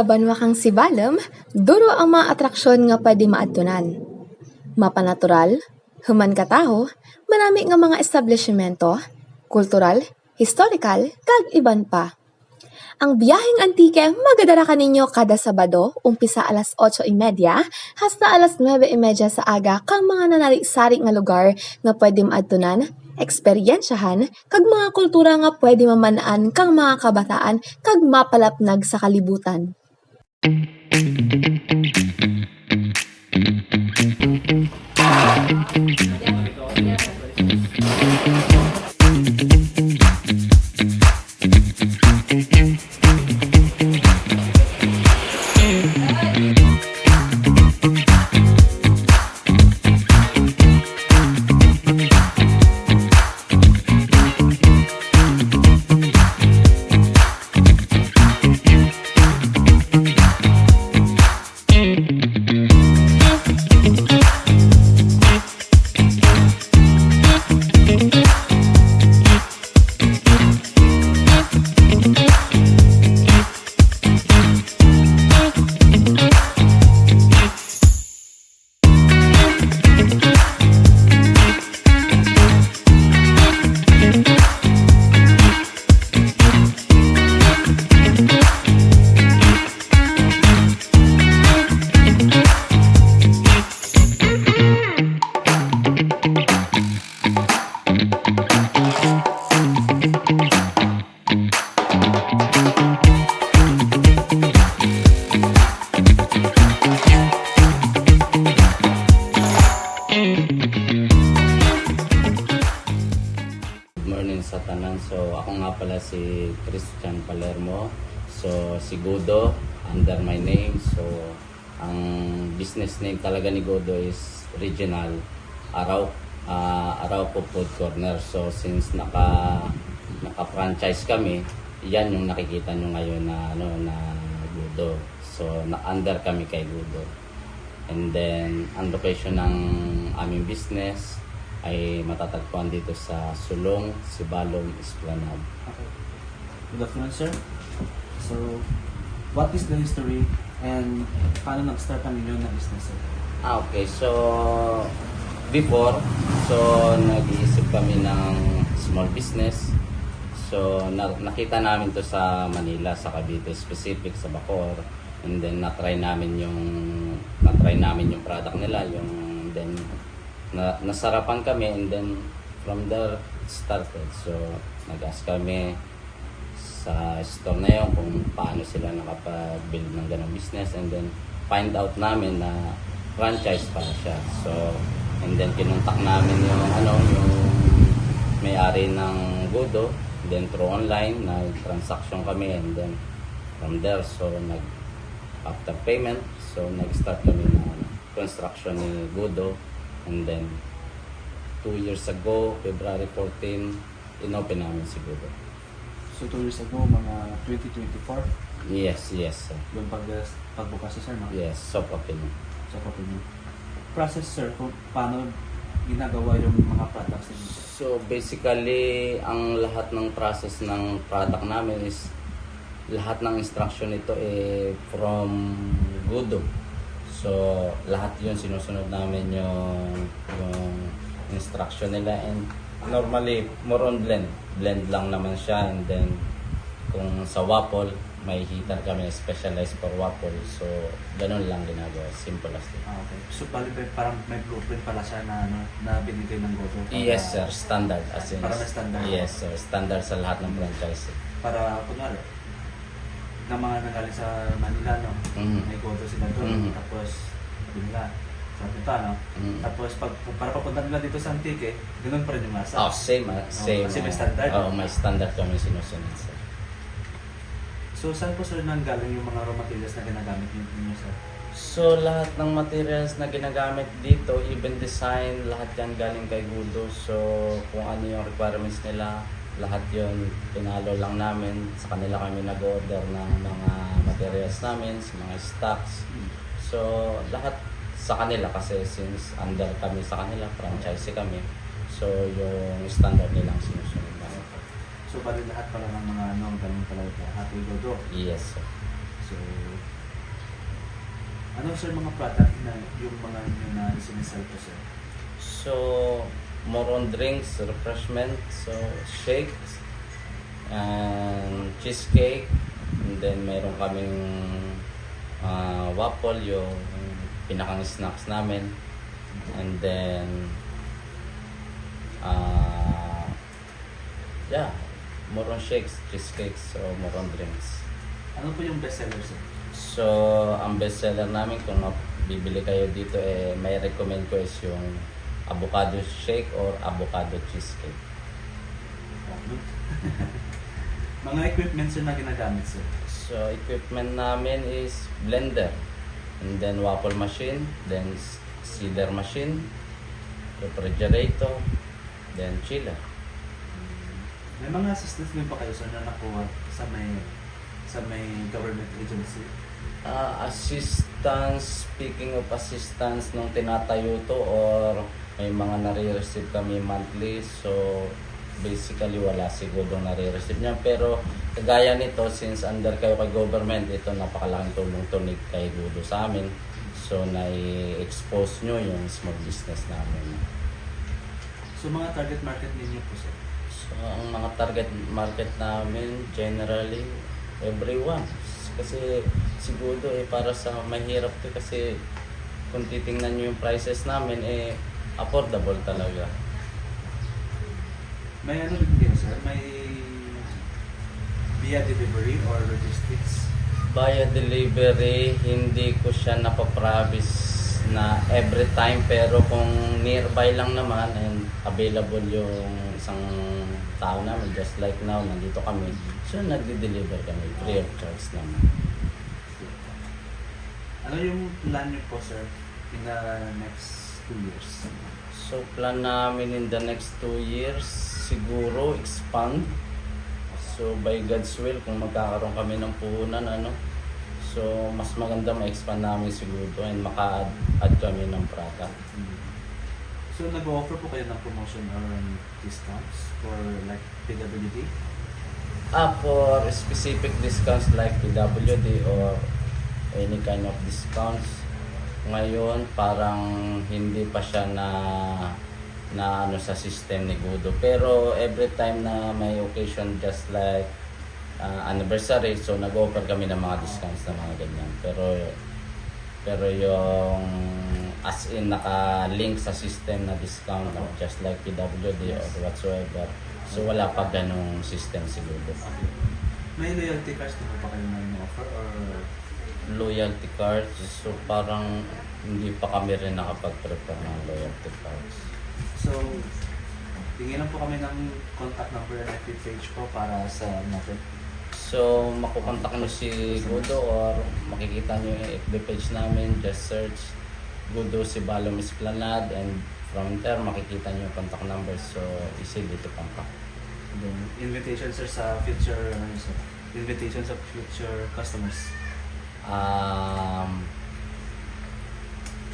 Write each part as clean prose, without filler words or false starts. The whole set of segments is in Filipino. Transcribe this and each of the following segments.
Sa banwakang Sibalom, duro ang mga atraksyon nga pwede maadtunan. Mapanatural, human kataho, marami nga mga establishmento, kultural, historical, kag iban pa. Ang biyaheng antike magadara kaninyo kada Sabado, umpisa alas 8:30 hasta alas 9:30 sa aga kang mga nanari-sari nga lugar nga pwede maadtunan, eksperyensyahan, kag mga kultura nga pwede mamanaan kang mga kabataan kag mapalapnag sa kalibutan. Morning sa tanan. So ako nga pala si Christian Palermo. So si Godo under my name. So ang business name talaga ni Godo is Regional Arauco Food Corner. So since naka-franchise kami, yan yung nakikita nyo ngayon na na Godo. So under kami kay Godo. And then ang location ng aming business ay matatagpuan dito sa Sulong, Sibalom, Esplanade. Okay. Good afternoon, sir. So, what is the history and paano nag-start ang inyong business, sir? Okay. So, before, nag-iisip kami ng small business. So, nakita namin to sa Manila, sa Cavite, specific sa Bacoor. And then, na-try namin yung product nila, then nasarapan kami, and then from there started. So nag-ask kami sa store na yun kung paano sila nakapag-build ng ganong business, and then find out namin na franchise pala siya. So and then kinontak namin yung may-ari ng Godo, then through online nag-transaction kami, and then from there after payment, so nag-start kami ng construction ni Godo. And then 2 years ago, February 14, inopen namin si Godo. So, 2 years ago, mga 2024? Yes, sir. Yung pagbukas, sir, no? Yes, soft opening. So, continue. Process, sir, kung paano ginagawa yung mga products ninyo, sir? So basically, ang lahat ng process ng product namin is lahat ng instruction nito from Godo. So, lahat yun sinusunod namin yung instruction nila, and normally more on blend lang naman siya. And then kung sa waffle, may heater kami specialized for waffle. So, ganun lang ginagawa, simple as that. Okay. So, parang may blueprint pala siya na binigay ng Godo? Yes sir, standard as in. Para may standard? Yes sir, standard sa lahat ng franchise. Para, kunwari, na mga nagaling sa Manila, no? May Godo sila doon. Tapos, sabi nila, sa Pita, no? Tapos, para papunta nila dito sa Antique, ganun pa rin yung masa. Same. Kasi may standard. May standard kami sinusunod sir. So, saan po sir nanggaling yung mga raw materials na ginagamit ninyo, sir? So, lahat ng materials na ginagamit dito, even design, lahat yan galing kay Godo. So, kung ano yung requirements nila, lahat yun pinalo lang namin. Sa kanila kami nag-order ng mga materials namin, mga stocks. So lahat sa kanila, kasi since under kami sa kanila, franchise kami. So yung standard nilang sinusunod namin. So bali lahat pala ng mga ganun pala ito, Happy Godo. Yes sir. So So, ano sir mga product na yung mga nyo na sinisell po sir? So, more on drinks, refreshment, so shakes, and cheesecake, and then meron kaming waffle, yung pinakang snacks namin, and then yeah, more on shakes, cheesecakes, so more on drinks. Ano po yung best seller sir? So, ang best seller namin kung bibili kayo dito, may recommend ko is yung avocado shake or avocado cheesecake. Mga equipment sir na ginagamit sir? So, equipment namin is blender, and then waffle machine, then cedar machine, refrigerator, then chiller. May mga assistance din ba kayo sir na nakuha sa may government agency? Assistance, speaking of assistance, nung tinatayo to or may mga nare-receive kami monthly, so basically wala siguro nare-receive niya. Pero kagaya nito, since under kayo kay government, ito napakalaking tulong to ni kay Gudo sa amin. So nai-expose nyo yung small business namin. So mga target market ninyo po sir? So ang mga target market namin generally everyone. Kasi siguro para sa mahirap to, kasi kung titingnan nyo yung prices namin, affordable talaga. May ano din kayo sir? May via delivery or logistics? Via delivery, hindi ko siya napapromise na every time, pero kung nearby lang naman and available yung isang tao namin, just like now, nandito kami, so nagde-deliver kami, free of charge naman. Ano yung plan niyo po sir in the next 2 years? So plan namin in the next 2 years, siguro expand. So by God's will, kung magkakaroon kami ng puhunan, so mas maganda ma-expand namin siguro and maka-add kami ng product. So nag-offer po kayo ng promotion or discounts for like PWD? For specific discounts like PWD or any kind of discounts, ngayon parang hindi pa siya na sa system ni Gudo. Pero every time na may occasion, just like anniversary, so nag-offer kami ng mga discounts na mga ganyan. Pero yung as in naka-link sa system na discount, just like PWD or whatsoever, so wala pa ganong system siguro. May loyalty cards din po pa kayo na offer or Loyalty cards, so parang hindi pa kami rin nakapag-prepare ng loyalty cards. so tingin lang po kami ng contact number and FB page po para sa natin. So makukontak nyo si Gudo or makikita nyo yung FB page namin, just search Gudo Sibalom Esplanade, and from there makikita nyo yung contact number, so easily to contact. Then invitation sir sa future invitation sa future customers.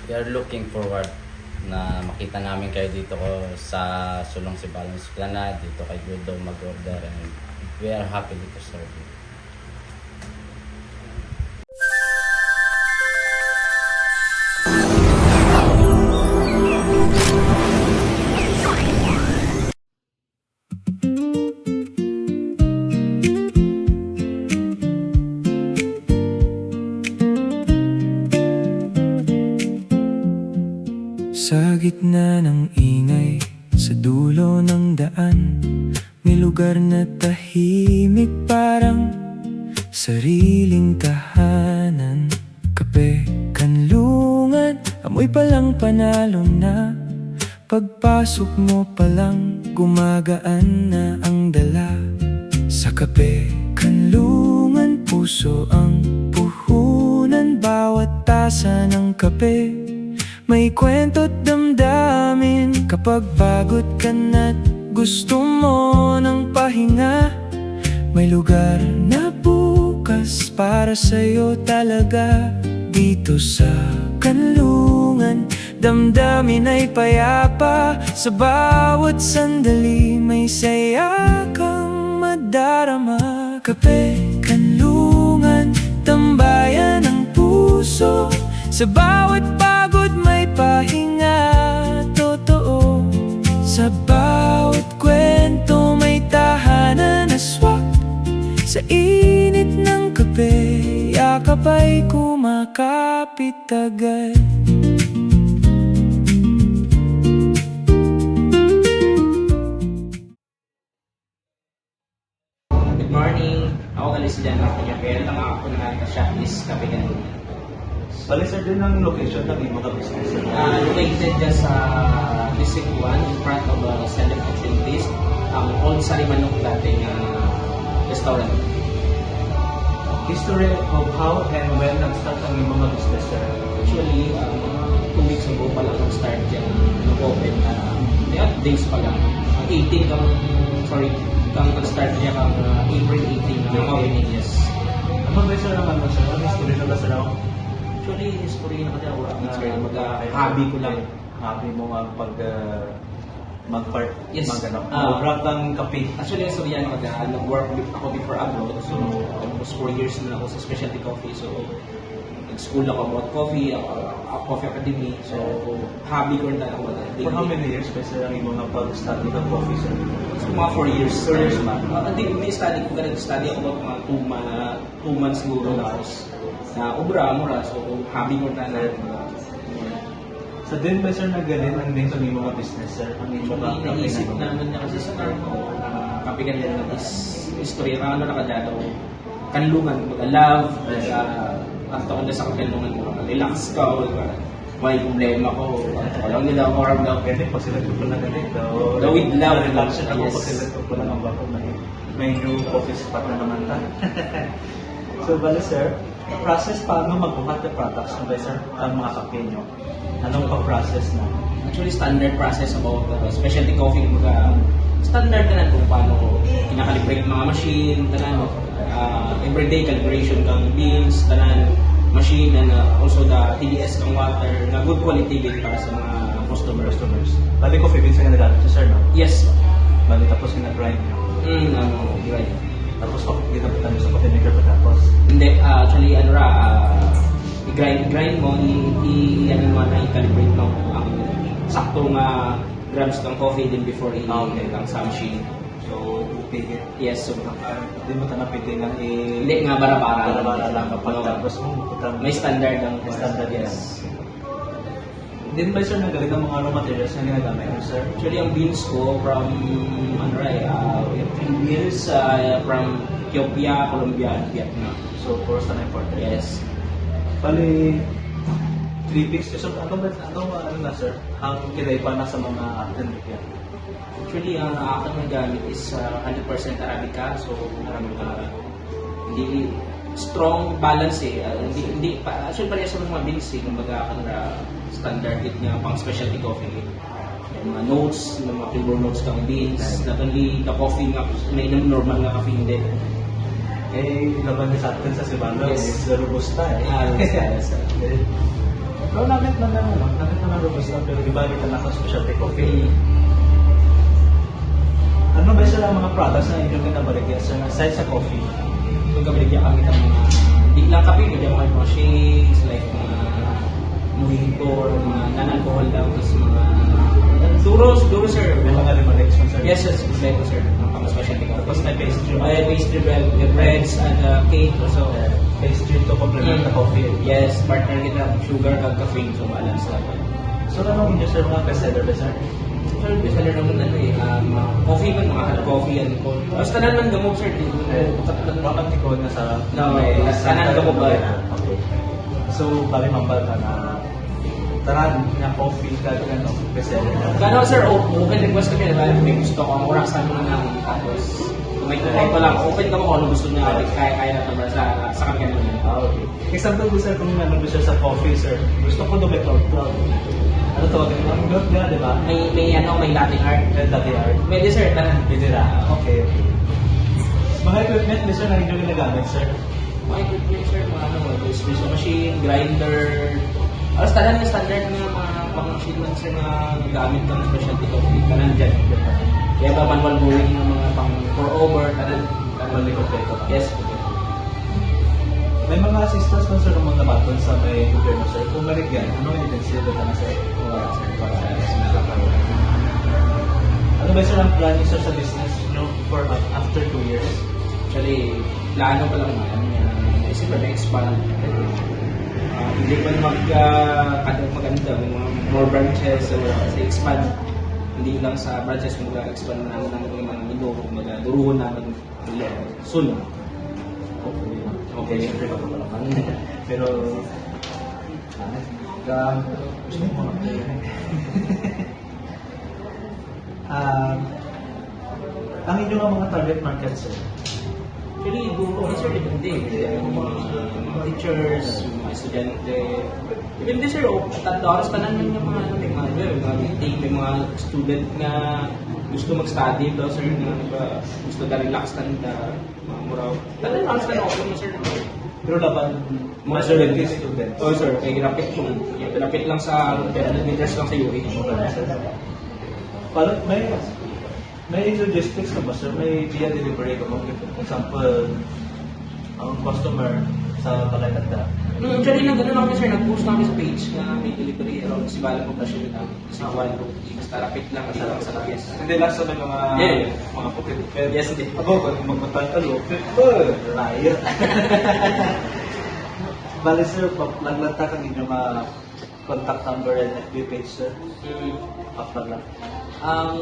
We are looking forward na makita namin kayo dito sa Sulong Sibalom Esplanade, dito kay Gudo mag-order, and we are happy to serve you. Sa gitna ng ingay, sa dulo ng daan, may lugar na tahimik, parang sariling tahanan. Kape, kanlungan, amoy palang panalo na. Pagpasok mo palang, gumagaan na ang dala. Sa kape, kanlungan, puso ang puhunan. Bawat tasa ng kape may kwento't damdamin. Kapag pagod ka na't gusto mo ng pahinga, may lugar na bukas para sa'yo talaga. Dito sa kanlungan, damdamin ay payapa. Sa bawat sandali may saya kang madarama. Kape, kanlungan, tambay Sa bawat pagod may pahinga, totoo. Sa bawat kwento may tahanan na swak. Sa init ng kape, yakap ay kumakapit agad. Good morning. Ako kalis dyan ako niya. Kaya lang ako na shop is Cafe Gandulan. Bali sir, din ang location ng imo ka business sir. Located dyan sa District 1 in front of Senate Facilities. Ang Old Sarimanok dating restaurant. History of how and when nag-start ang imo nga business sir. Actually, 2 weeks ago pa lang nag-start dyan. Nag-open na. Days pa lang. 18 kang, sorry, kang nag-start niya kang April 18 na opening, yes. Ano ba sir naman mo sir? Ano history na ba sir ako? Actually, history na kasi ako. Mag-hobby ko lang. Hobby mo ang pag mag-part, Yes. mag-ano. Ah. Mag-brand ng kape. Actually, so yan, nag-work ako before abroad. So, almost 4 years na ako sa specialty coffee. So, nag-school ako about coffee, coffee academy. So, hobby ko rin ako. For how many years ba sir ang imo nga pag-study ng coffee sir? So, mga 4 years. 4 years man. Hindi study ko, nag-study ako about mga 2 months siguro na ubra, mura. So, hobby ko na So din ba sir nagaling ang din sa imo nga business sir? Ang imo nga kape naisip na naman niya kasi sa term ko, kapigan nila is history, ano na kadado, kanlungan, mag-love, ang taon na sa kanlungan mo, relax ka, may problema ko, walang nila, or daw, Pwede pag sila ko na galing The with love. Relax ako Yes. pag sila ko na ang bako na may new coffee spot na naman ta. So bali sir, process paano magbuhat ng products ng sir ang mga kape nyo? Anong pa-process na? actually standard process about specialty coffee, standard ka na kung paano kinakalibrate mga machine, tanan, everyday calibration kang beans, tanan, machine, and also the TDS kang water, na good quality din para sa mga customers. Bali coffee beans ang nagagamit siya sir no? Yes. Bali tapos ginagrind nyo. Right. Tapos ginapitan nyo sa coffee maker pagkatapos. Hindi, actually, i-grind mo, ano naman na i-calibrate mo ang saktong grams ng coffee din before i-ilagay lang sa machine. So, pigit. Yes, so, Hindi mo tanapiti nga hindi nga bara-bara. Bara-bara lang kapag tapos May standard ang standard yes. Din ba sir nagaling ang mga raw materials na ginagamit mo sir? Actually, ang beans ko from, beans from Ethiopia, Colombia, and Vietnam. So, puro sa na-imported. Yes. Bali, 3 picks. So, ano na sir? Ang kinaiba na sa mga Arabica? Actually, ang aking nagamit is 100% Arabica. So, hindi strong balance actually parehas sa mga beans kumbaga standard it nga pang specialty coffee. Yung mga notes, yung mga flavor notes kang beans, not only the coffee nga, may normal nga coffee hindi. Laban din sa atin sa Sibalo, Yes. is Robusta Yes. Pero namit na ng Robusta, pero di ba kita na sa specialty coffee? Ano ba sila ang mga products na inyong kinabaligyan sir aside sa coffee? Kung kabaligyan kami ng mga, hindi lang kape, medyo mga shakes, like mga mojito, or mga non-alcohol daw, tapos mga, siguro sir, May mga limonades mo sir? yes, like sir, ang pang-specialty coffee. Tapos may pastry. Pastry bread, with breads, and cake, also. Pastry to complement the coffee. Yes, partner kita, sugar, kag caffeine, so balance lang. So anong inyo sir mga bestseller ba sir? So, bestseller naman coffee man, mga hot coffee and cold. Tapos tanan man gamog sir, Bakit ikaw na sa... No, tanan gamog ba? Okay. So, bali mambal ka na tanan na coffee ka ano, bestseller na. Gano'n sir, open request kami, may gusto ko, ang oras sa mga namin, tapos kung may try pa lang, open ka mo kung ano gusto niya, kaya na naman sa kanya naman. Okay. Example ko sir, kung ano gusto sa coffee sir, gusto ko do may cloud. Ano tawagin mo? Ang milk nga, di ba? May latte art. Red latte art. Pwede sir, tanan. Pwede na. Okay. Mga equipment ni sir na hindi ginagamit sir. Mga equipment sir, mga espresso machine, grinder, alas tanan na standard na mga pang-machine man sir na gamit ng specialty coffee, tanan dyan. Kaya ba manual brewing ng mga pang pour over, tanan. Bali kompleto. Yes. May mga assistance man sir ng mga baton sa may gobyerno sir. Kung marigyan, ano yung consider ka na sir? Para sa nakakaroon. Ano ba sir ang plan niyo sir sa business for after 2 years? Actually, plano pa lang naman. Siyempre, na-expand. Hindi pa maganda, may mga more branches, so kasi expand. Hindi lang sa branches, mag-expand namin ng mga menu, mag-duruhon namin soon. Okay, siyempre ka pa pala. Pero, gusto mo mga player. Ang inyong mga target market sir? Actually, guro, sir, depende. Yung mga teachers, yung mga estudyante. Depende, sir, oras tanan yung mga meeting, may mga student na gusto mag-study daw, sir, na gusto na relax na mga muraw. Tanan oras na ako, sir. Pero laban, Mga student. Oh, sir, kaya ginapit mo. Ginapit lang sa, meters lang sa UE. Parang may logistics ka ba sir? May via delivery ka mo? For example, ang customer sa Balaganda. Actually, nag-ano lang kami, sir, nag-post namin sa page na may delivery around si Balang Poblasyon na si Juan. Basta rapid lang, kasi lang sa lapis. Hindi lang sa may mga mga putit. Yes, hindi. Abo, kung magpuntahan ka lupit, liar. Bale sir, naglanta ka ninyo mga contact number and FB page sir. After lang. Ang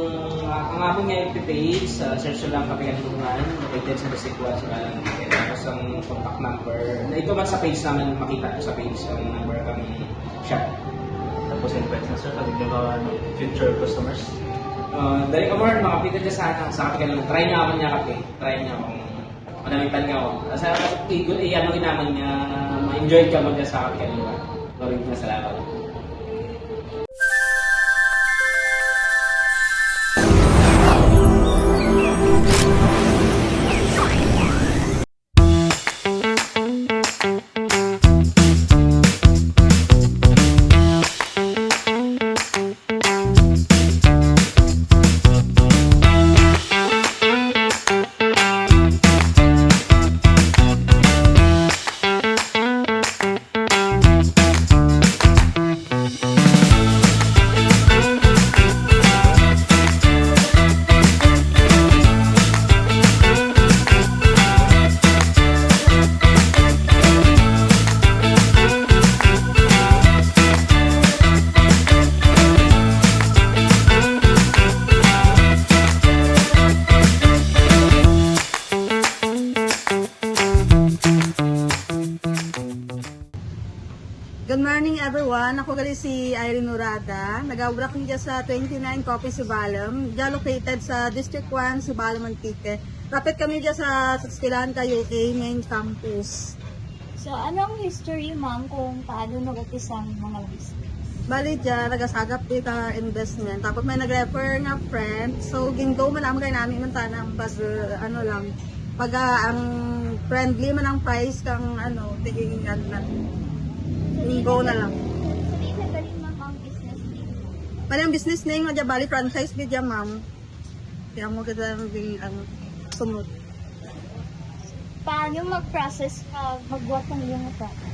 aming nga FB page, search nyo lang kami kanungan, located sa District 1 sa Balang. Tapos ang contact number, na ito man sa page naman, makita ko sa page ang number ng shop. Tapos invite na sir, kami nyo mga future customers. Dali ka more, makapita dyan sa kape ka lang. Try nyo naman niya kape. Try nyo kung manamitan nga ako. Sa ano naman niya, ma-enjoy ka mag sa kape ka lang. Maraming na salamat. Good morning everyone. Ako gali si Irene Urada. Nag-awrak ko dyan sa 29 Coffee Subalom. Dyan located sa District 1, Subalom, Antique. Kapit kami dyan sa Eskwelahan UA main campus. So, anong history, ma'am, kung paano nag-upisa ang mga business? Bali dyan, nagasagap dito investment. Tapos may nag-refer nga friend. So, gingo man naman kayo namin man tanang pag ano lang. Pag ang friendly man ang price kang ano, tiging na. Gingo na lang. Sabihin na galing, ma'am, ang business name. Bali ang business name nga dyan, bali franchise bidya ma'am. Kaya mo kita yung sunod. Paano mag-process ka magbuhat ng iyong product?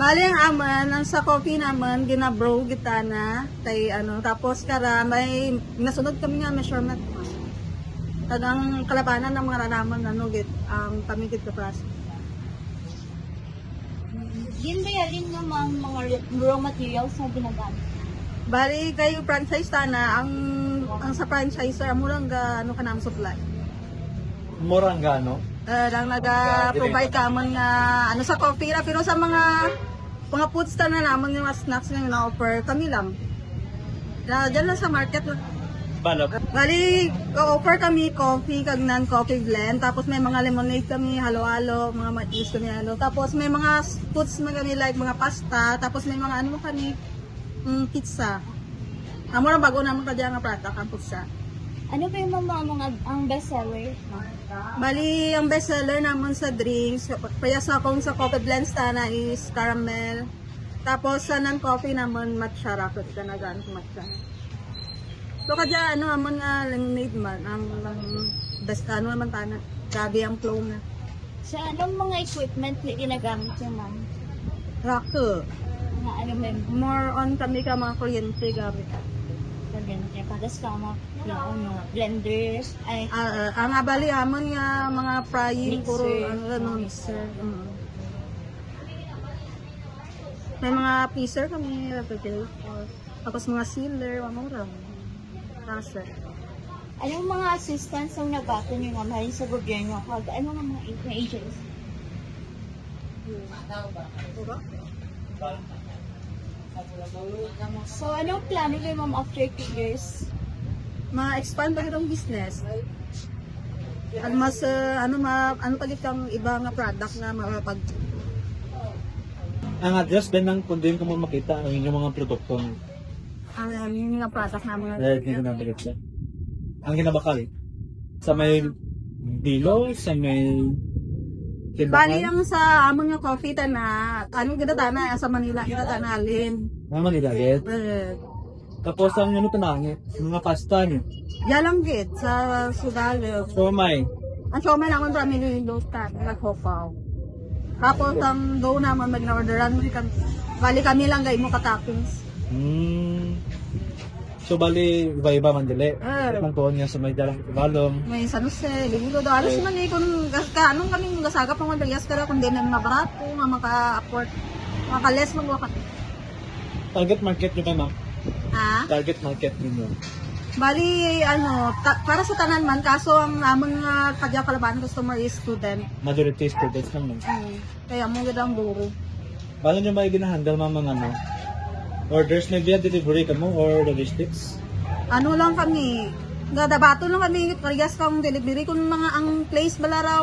Bali ang aman, ang sa coffee naman, ginabrow kita na, kay ano, tapos kara, may nasunod kami nga measurement. Tagang kalabanan ng mga ranaman, ano, ang pamigit ka process. Ginbayalin mo mga raw materials na ginagamit. Bali, kayo franchise tana, ang sa franchiser, amo lang ga, ano ka naman supply. Morangano. Lang naga-provide ka man nga, ano sa coffee ra, pero sa mga foods ta na naman yung mga snacks nga na-offer, kami lang. Diyan lang sa market. Bali, offer kami coffee, kag non-coffee blend, tapos may mga lemonade kami, halo-halo, mga mais kami, halo. Tapos may mga foods na kami like mga pasta, tapos may mga ano kami, pizza. Amo lang bago naman kadya nga product ang pizza. Ano ba yung mga ang bestseller? Bali, ang bestseller naman sa drinks, kaya sa kung sa coffee blends tana is caramel. Tapos sa non-coffee naman matcha rapid ka na gan matcha. So kadya ano naman nga lemonade man ang best ano naman tana. Grabe ang flow na. Sa anong mga equipment na ginagamit niyo, ma'am? Rocker. Mga ano, ma'am? More on kami ka mga kuryente gamit. Ganyan, para sa mga blenders, ay, Ang abali amon nga mga frying, Mixer. puro ano, mixer. May mga piecer kami, tapos mga sealer, mga murang. Rasa. anong mga assistance ang nabato niyo, ma'am, halin sa gobyerno? Ano nga mga agency? So, anong plano niyo, ma'am, after 2 years? Ma-expand pa itong business. Ano mas, ano pagit kang iba nga product na mapag... Ang address din ng kung din ko mo makita ang inyong mga produkto. Yung nga product na mga... Dahil dito na direkta. Ang ginabakal. Sa may dilo, sa may... Bali lang sa amon nga coffee na, anong ginatana sa Manila, ginatana alin. Naman nilagit. Tapos ang ano tanangit, mga pasta niyo. Yalang git sa Sudalo. So may, Ang siomay na akong family windows ka, nag-hopaw. Tapos ang doon naman mag-orderan mo bali kami lang gay mo ka-toppings. So bali, iba-iba man dili. Eh. Ang tuon niya sa may dalang balong. May San Jose, Lingo do. Alas man eh, kung anong kaming gasagap ng Andreas kaya kung di na mga barato, nga maka-afford, maka-less mag-wakat. Target market niyo kayo, ma'am? Ha? Target market niyo. Bali, para sa tanan man, kaso ang among kadya kalaban customer is student. Majority students lang, ma'am. Kaya mo gid ang duro. Paano niyo ba ginahandle, ma'am, mga ano? Orders na via delivery ka mo or logistics? Ano lang kami, gadabato lang kami, parehas kang delivery, kung mga ang place bala raw,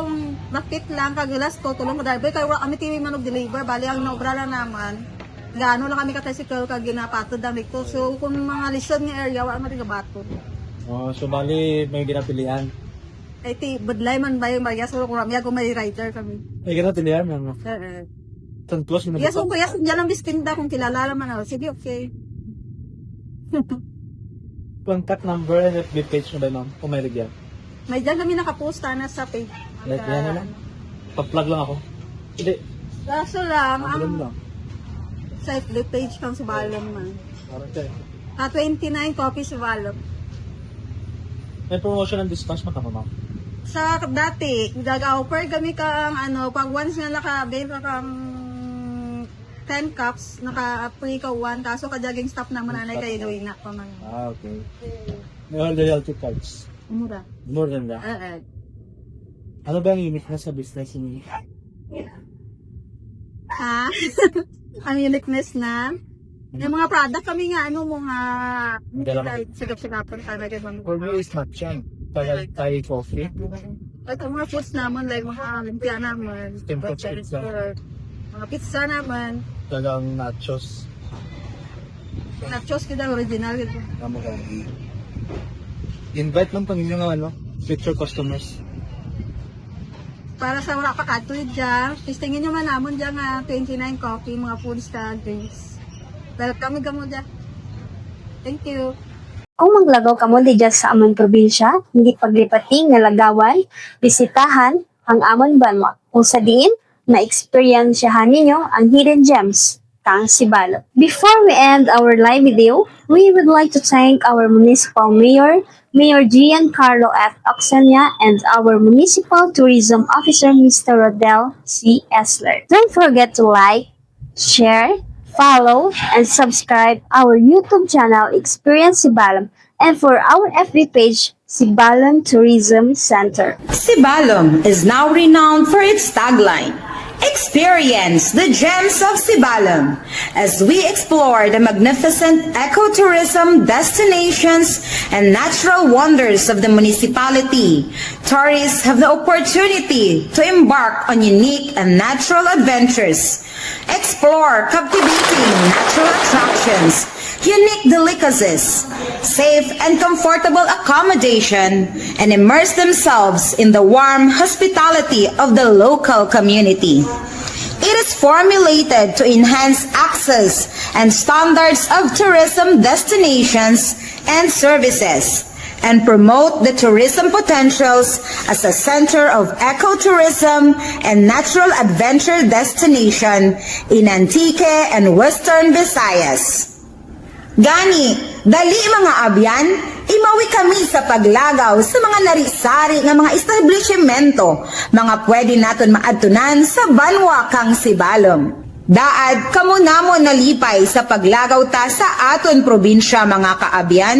nakit lang, kagalas ko, tulong ko driver, kaya kami TV manog deliver, bali ang naobra lang naman, gaano lang kami ka-tricycle, kag ginapatod ang rito, so kung mga lisod nga area, wala natin gabato. Oh, so bali, may ginapilian. Ay badlay man ba yung parehas, kung ramya, kung may rider kami. May ginapilian, ma'am. Tantuas mo na Yes, kung kaya dyan ang bistinda, kung kilala naman ako, sige, okay. Contact number and FB page mo ba, ma'am? Kung may ligyan. May dyan kami nakaposta na sa page. Like yan na lang. Pag-plug lang ako. Hindi. Kaso lang, Ang ang lang. sa FB page kang sa Balong man. Parang siya. 29 copies sa Balong. May promotion and discounts mo tama, ma'am? Sa dati, nag-offer kami kang pag once nga nakabenta kang 10 cups, naka-free ka 1, kaso kadaging stop naman nanay kayo gawin na pa man. Ah, okay. May all loyalty cards. Mura. More than that. Ano ba ang uniqueness sa business niyo? Ha? Ang uniqueness na? Yung mga product kami nga, sigap-sigapan talaga. For me, is matcha. Thai coffee. Ito mga foods naman, like mga lumpia naman, Temple pizza. mga pizza naman, Talagang nachos. nachos kita original gitu. Tama ka. Invite lang pang inyong future customers. Para sa wala pa katuloy dyan, testingin nyo man namon dyan nga 29 coffee, mga foods na drinks. Welcome mo dyan. Thank you. Kung maglagaw ka mo di dyan sa amon probinsya, hindi paglipating nga lagawan, bisitahan ang amon banwa. Kung sa diin, na-experiensyahan ninyo ang hidden gems kang Sibalot. Before we end our live video, we would like to thank our Municipal Mayor, Mayor Giancarlo F. Oxenia, and our Municipal Tourism Officer, Mr. Rodel C. Esler. Don't forget to like, share, follow, and subscribe our YouTube channel, Experience Sibalom, and for our FB page, Sibalom Tourism Center. Sibalom is now renowned for its tagline, "Experience the gems of Sibalom," as we explore the magnificent ecotourism destinations and natural wonders of the municipality. Tourists have the opportunity to embark on unique and natural adventures, explore captivating natural attractions, unique delicacies, safe and comfortable accommodation, and immerse themselves in the warm hospitality of the local community. It is formulated to enhance access and standards of tourism destinations and services, and promote the tourism potentials as a center of ecotourism and natural adventure destination in Antique and Western Visayas. Gani, dali mga abyan, imawi kami sa paglagaw sa mga narisari nga mga establishmento, mga pwede naton maadtunan sa banwa kang Sibalom. Daad, kamo namon nalipay sa paglagaw ta sa aton probinsya mga kaabyan.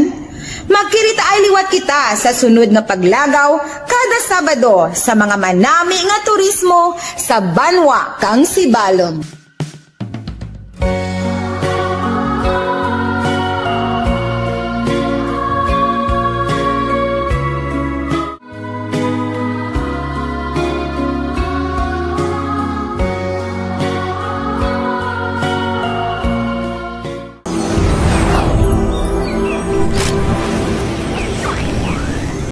Magkirita ay liwat kita sa sunod na paglagaw kada Sabado sa mga manami nga turismo sa banwa kang Sibalom.